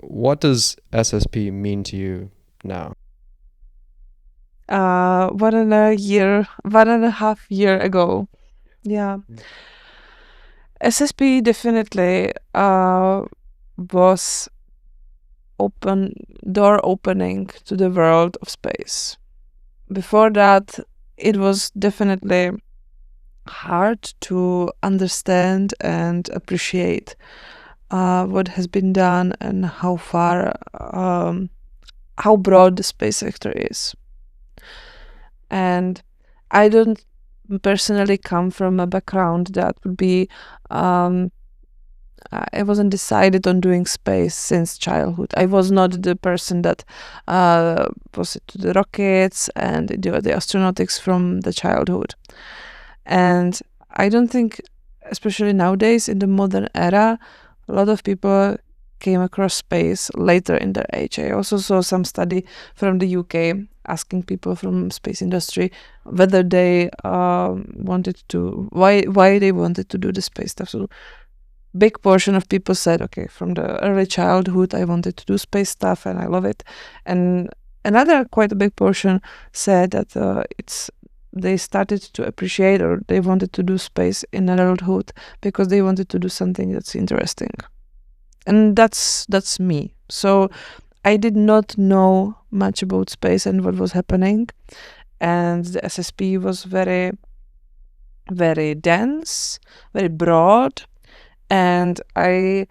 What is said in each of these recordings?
What does SSP mean to you now? 1.5 year ago. Yeah. SSP definitely was door opening to the world of space. Before that, it was definitely hard to understand and appreciate what has been done and how broad the space sector is. And I don't personally come from a background that would be I wasn't decided on doing space since childhood. I was not the person that was into the rockets and the astronautics from the childhood. And I don't think, especially nowadays in the modern era, a lot of people came across space later in their age. I also saw some study from the UK asking people from space industry whether they wanted to why they wanted to do the space stuff. So big portion of people said, okay, from the early childhood I wanted to do space stuff and I love it. And another quite a big portion said that they started to appreciate or they wanted to do space in adulthood because they wanted to do something that's interesting. And that's me. So I did not know much about space and what was happening. And the SSP was very, very dense, very broad. And I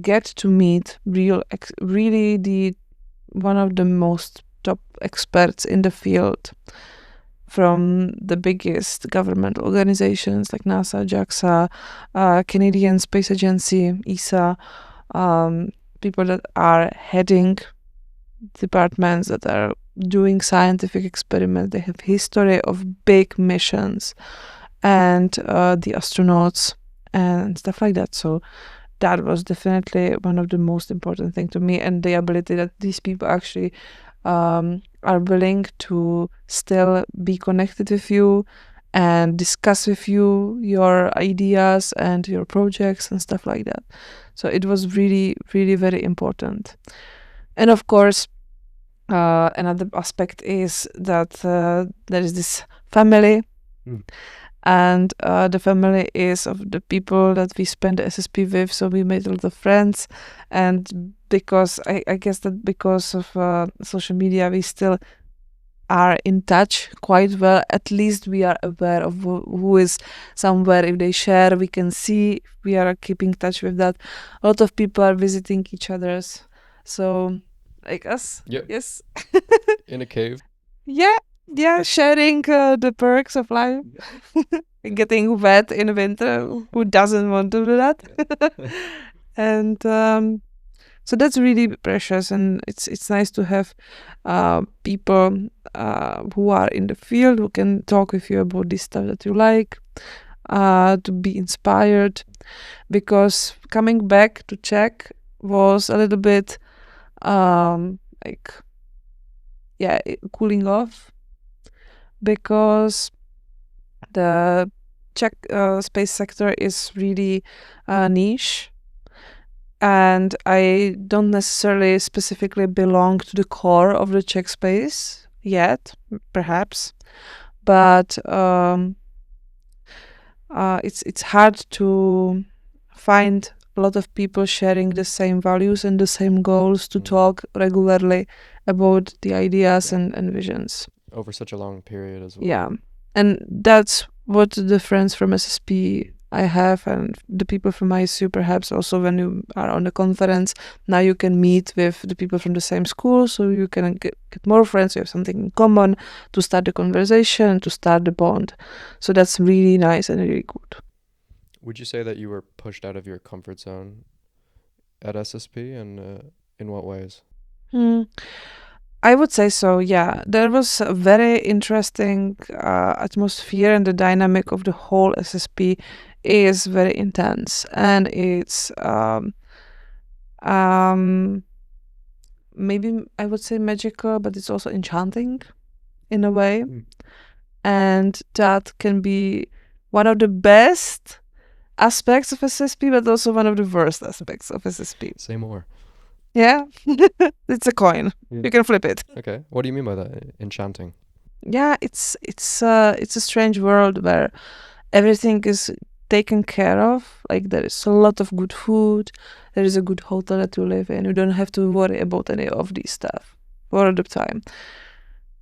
get to meet really the one of the most top experts in the field from the biggest government organizations like NASA, JAXA, Canadian Space Agency, ESA, people that are heading departments that are doing scientific experiments. They have history of big missions and the astronauts and stuff like that. So that was definitely one of the most important things to me, and the ability that these people actually are willing to still be connected with you and discuss with you your ideas and your projects and stuff like that. So it was really, really very important. And of course, another aspect is that there is this family. And the family is of the people that we spend the SSP with, so we made a lot of friends. And because I guess that because of social media, we still are in touch quite well. At least we are aware of who is somewhere. If they share, we can see we are keeping touch with that. A lot of people are visiting each other's. So, like us. Yep. Yes. In a cave. Yeah, sharing the perks of life. Getting wet in winter. Who doesn't want to do that? And so that's really precious, and it's nice to have people who are in the field who can talk with you about this stuff that you like, to be inspired. Because coming back to Czech was a little bit like cooling off, because the Czech space sector is really niche, and I don't necessarily specifically belong to the core of the Czech space yet, perhaps, but it's hard to find a lot of people sharing the same values and the same goals to talk regularly about the ideas and visions. Over such a long period as well. Yeah. And that's what the friends from SSP I have, and the people from ISU, perhaps also when you are on a conference, now you can meet with the people from the same school, so you can get more friends, you have something in common to start the conversation, to start the bond. So that's really nice and really good. Would you say that you were pushed out of your comfort zone at SSP, and in what ways? I would say so, yeah. There was a very interesting atmosphere, and the dynamic of the whole SSP is very intense, and it's maybe I would say magical, but it's also enchanting in a way. And that can be one of the best aspects of SSP, but also one of the worst aspects of SSP. Say more. Yeah, it's a coin. Yeah. You can flip it. Okay. What do you mean by that? Enchanting. Yeah, it's a strange world where everything is taken care of. Like there is a lot of good food. There is a good hotel that you live in. You don't have to worry about any of these stuff all the time.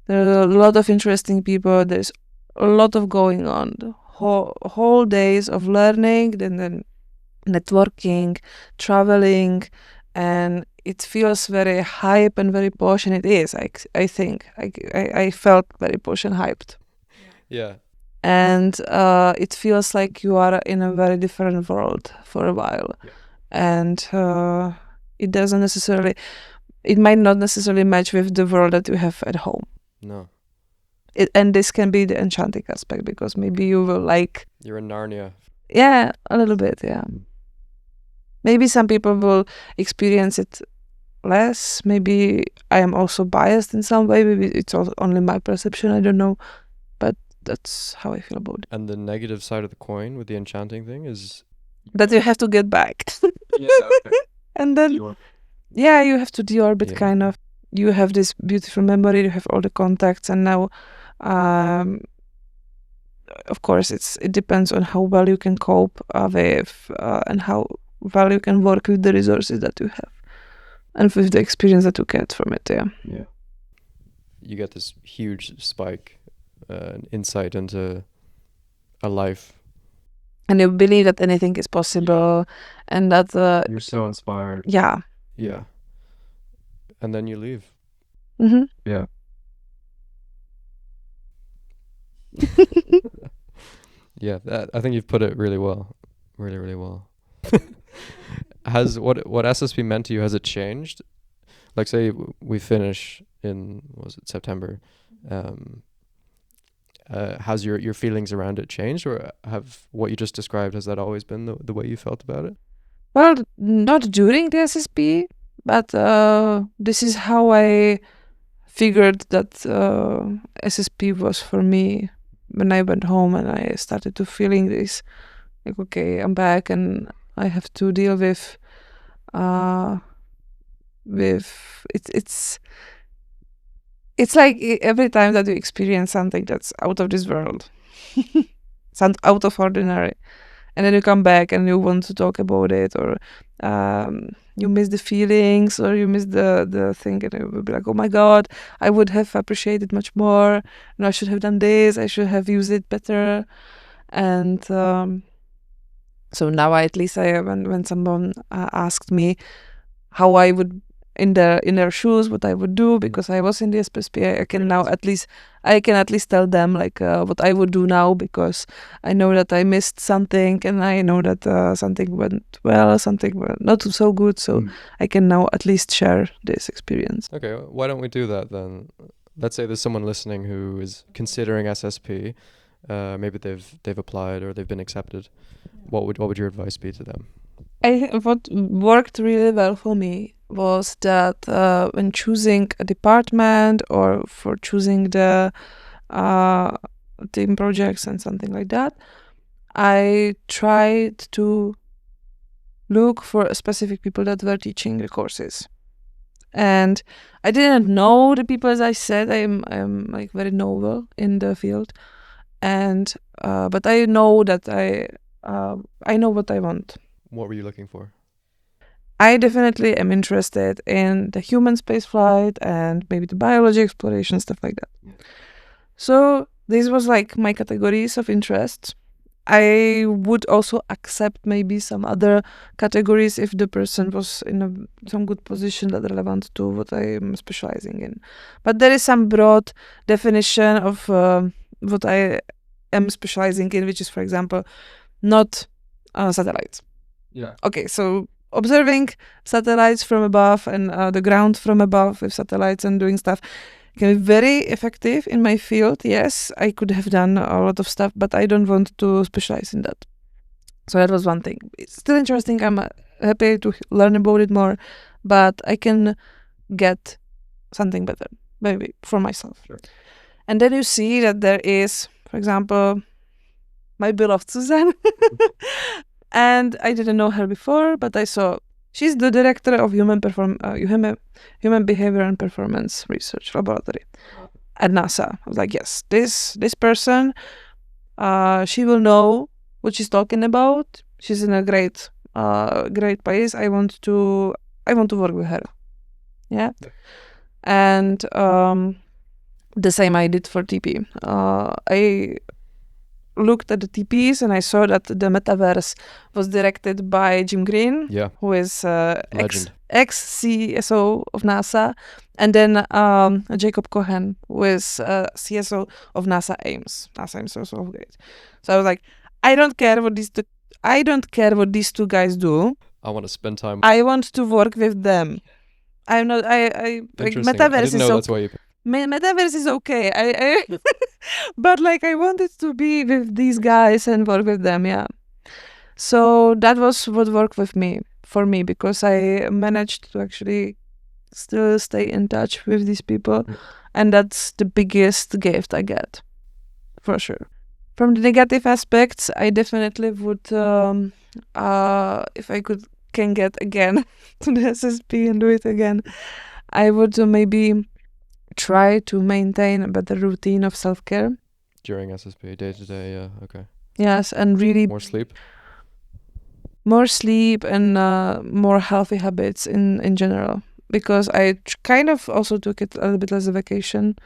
There are a lot of interesting people. There's a lot of going on. The whole days of learning, then networking, traveling, and it feels very hype and very posh, and it is. I think I felt very posh and hyped, Yeah. and it feels like you are in a very different world for a while, Yeah. and it doesn't necessarily. It might not necessarily match with the world that you have at home. No. And this can be the enchanting aspect because maybe you will like. You're in Narnia. Yeah, a little bit. Yeah. Maybe some people will experience it less. Maybe I am also biased in some way. Maybe it's only my perception. I don't know. But that's how I feel about it. And the negative side of the coin with the enchanting thing is That you have to get back. yeah, okay. And then, yeah, you have to deorbit Yeah. kind of. You have this beautiful memory. You have all the contacts. And now, of course, it depends on how well you can cope with and how well you can work with the resources that you have. And with the experience that you get from it, yeah. Yeah. You get this huge spike, insight into a life. And you believe that anything is possible, and that You're so inspired. yeah. Yeah. And then you leave. Mm-hmm. Yeah. Yeah, I think you've put it really well. Really, really well. Has what SSP meant to you, has it changed? Like say we finish in, was it September? Has your feelings around it changed, or have what you just described, has that always been the way you felt about it? Well, not during the SSP, but this is how I figured that SSP was for me when I went home and I started to feeling this, like, okay, I'm back and I have to deal with it's like every time that you experience something that's out of this world, out of ordinary, and then you come back and you want to talk about it, or you miss the feelings, or you miss the thing, and you will be like, oh my god, I would have appreciated much more, and I should have done this, I should have used it better. And so now at least when someone asked me how I would in their shoes, what I would do, because I was in the SSP, I can at least tell them like what I would do now, because I know that I missed something, and I know that something went well, something went not so good, so I can now at least share this experience. Okay, why don't we do that then? Let's say there's someone listening who is considering SSP. Maybe they've applied or they've been accepted. What would your advice be to them? What worked really well for me was that when choosing a department or for choosing the team projects and something like that, I tried to look for specific people that were teaching the courses. And I didn't know the people, as I said. I'm like very novel in the field, and but I know that I know what I want. What were you looking for? I definitely am interested in the human space flight and maybe the biology exploration, stuff like that. Yeah. So this was like my categories of interest. I would also accept maybe some other categories if the person was in some good position that relevant to what I am specializing in. But there is some broad definition of what I am specializing in, which is, for example, not satellites. Yeah. Okay, so observing satellites from above and the ground from above with satellites and doing stuff can be very effective in my field. Yes, I could have done a lot of stuff, but I don't want to specialize in that. So that was one thing. It's still interesting. I'm happy to learn about it more, but I can get something better, maybe for myself. Sure. And then you see that there is, for example, my beloved Susan. And I didn't know her before, but I saw She's the director of human behavior and performance research laboratory at NASA. I was like, yes, this person, she will know what she's talking about. She's in a great place. I want to work with her. Yeah. And the same I did for TP. I looked at the TPs and I saw that the metaverse was directed by Jim Green, who is ex-CSO of NASA, and then Jacob Cohen, who is CSO of NASA Ames. NASA Ames is also great. So I was like, I don't care what these two guys do. I want to spend time. I want to work with them. I'm not. I like metaverse. I didn't know that's why you. Metaverse is okay. I but like I wanted to be with these guys and work with them. Yeah. So that was what worked for me because I managed to actually still stay in touch with these people, and that's the biggest gift I get, for sure. From the negative aspects, I definitely would, if I can get again to the SSP and do it again, I would maybe try to maintain a better routine of self-care. During SSP, day to day, yeah, okay. Yes, and really... More sleep and more healthy habits in general. Because I kind of also took it a little bit as a vacation.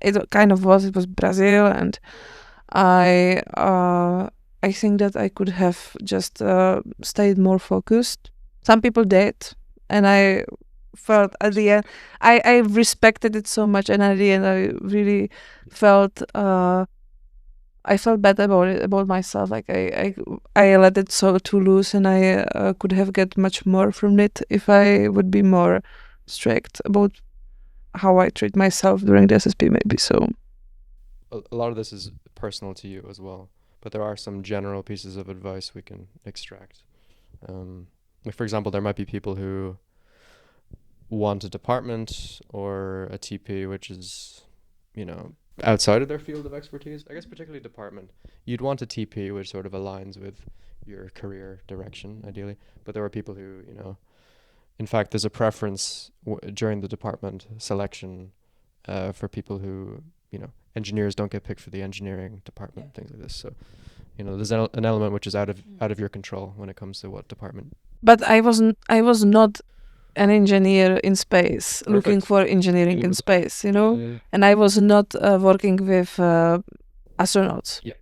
It was Brazil, and I think that I could have just stayed more focused. Some people did, and I felt at the end I respected it so much, and at the end I really felt I felt bad about myself. Like I let it so too loose, and I could have get much more from it if I would be more strict about how I treat myself during the SSP, maybe. So a lot of this is personal to you as well, but there are some general pieces of advice we can extract. Like for example, there might be people who want a department or a TP which is, outside of their field of expertise. I guess particularly department. You'd want a TP which sort of aligns with your career direction, ideally. But there are people who, in fact, there's a preference during the department selection for people who, engineers don't get picked for the engineering department, things like this. So, there's an element which is out of your control when it comes to what department. But I was not an engineer in space. Perfect. Looking for engineering in space, and I was not working with astronauts. Yeah.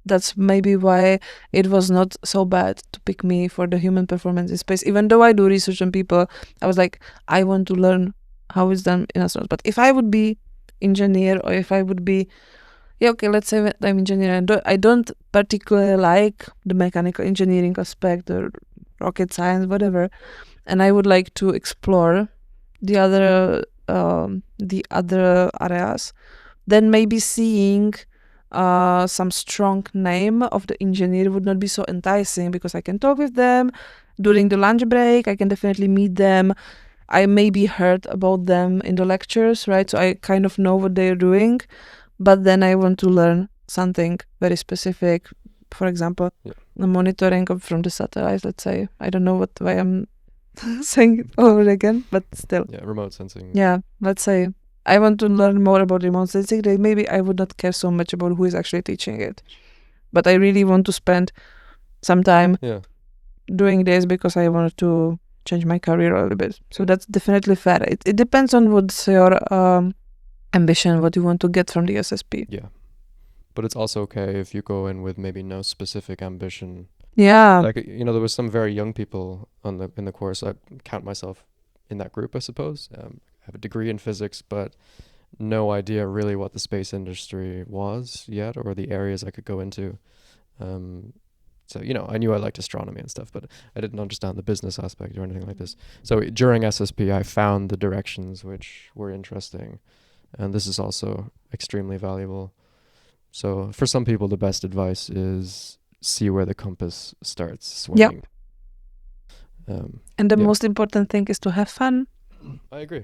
That's maybe why it was not so bad to pick me for the human performance in space. Even though I do research on people, I was like, I want to learn how it's done in astronauts. But if I would be engineer, or if I would be, let's say I'm engineer, and I don't particularly like the mechanical engineering aspect or rocket science, whatever, and I would like to explore the other areas, then maybe seeing some strong name of the engineer would not be so enticing, because I can talk with them during the lunch break. I can definitely meet them. I maybe heard about them in the lectures, right? So I kind of know what they're doing, but then I want to learn something very specific. For example, the monitoring from the satellites, let's say. I don't know why I'm saying it over again, but still. Yeah, remote sensing. Yeah, let's say I want to learn more about remote sensing. Maybe I would not care so much about who is actually teaching it, but I really want to spend some time doing this because I want to change my career a little bit. So that's definitely fair. It depends on what's your ambition, what you want to get from the SSP. Yeah, but it's also okay if you go in with maybe no specific ambition. Yeah. Like, there was some very young people in the course. I count myself in that group, I suppose. I have a degree in physics, but no idea really what the space industry was yet, or the areas I could go into. So, I knew I liked astronomy and stuff, but I didn't understand the business aspect or anything like this. So during SSP, I found the directions which were interesting. And this is also extremely valuable. So for some people, the best advice is see where the compass starts swinging. And the most important thing is to have fun. I agree.